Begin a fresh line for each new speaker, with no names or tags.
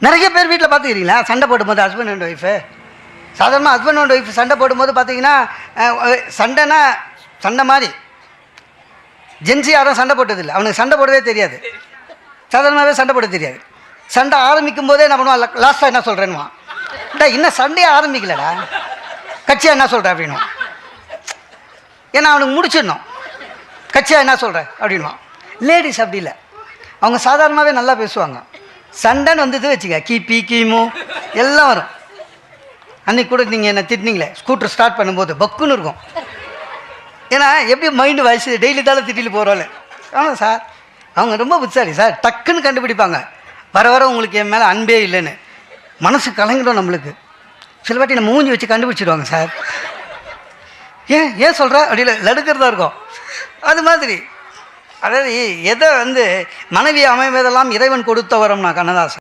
நிறைய பேர் வீட்டில் பார்த்துக்கிறீங்களா சண்டை போடும்போது ஹஸ்பண்ட் அண்ட் ஒய்ஃபு, சாதாரணமாக ஹஸ்பண்ட் அண்ட் ஒய்ஃப் சண்டை போடும்போது பார்த்தீங்கன்னா சண்டைனா சண்டை மாதிரி ஜென்ஸி யாரும் சண்டை போட்டதில்லை, அவனுக்கு சண்டை போடவே தெரியாது, சாதாரணமாகவே சண்டை போட தெரியாது. சண்டை ஆரம்பிக்கும் போதே என்ன பண்ணுவான், லாஸ்ட்டாக என்ன சொல்கிறேன்னுவா, இன்னும் சண்டையே ஆரம்பிக்கலடா கட்சியாக என்ன சொல்கிற அப்படின்னும், ஏன்னா அவனுக்கு முடிச்சிடணும், கட்சியாக என்ன சொல்கிற அப்படின்வான். லேடிஸ் அப்படி இல்லை, அவங்க சாதாரணமாகவே நல்லா பேசுவாங்க. சண்டைன்னு வந்தது வச்சுக்க கிபி கிமு எல்லாம் வரும். அன்றைக்கி கூட நீங்கள் என்ன திட்டினீங்களே ஸ்கூட்டர் ஸ்டார்ட் பண்ணும்போது பக்குன்னு இருக்கும், ஏன்னா எப்படி மைண்டு வயசு டெய்லி தானே திட்டிட்டு போகிறோம்ல. ஆமாம் சார், அவங்க ரொம்ப புத்திசாலி சார், டக்குன்னு கண்டுபிடிப்பாங்க வர வர உங்களுக்கு என் மேலே அன்பே இல்லைன்னு. மனசு கலங்கிடும் நம்மளுக்கு, சில வாட்டி நம்ம மூஞ்சி வச்சு கண்டுபிடிச்சிடுவாங்க சார். ஏன் சொல்கிற அப்படி இல்லை லடுக்கிறதா இருக்கும். அது மாதிரி அதாவது எதை மனைவி அமைவதெல்லாம் இறைவன் கொடுத்த வரம்னா கண்ணதாசன்.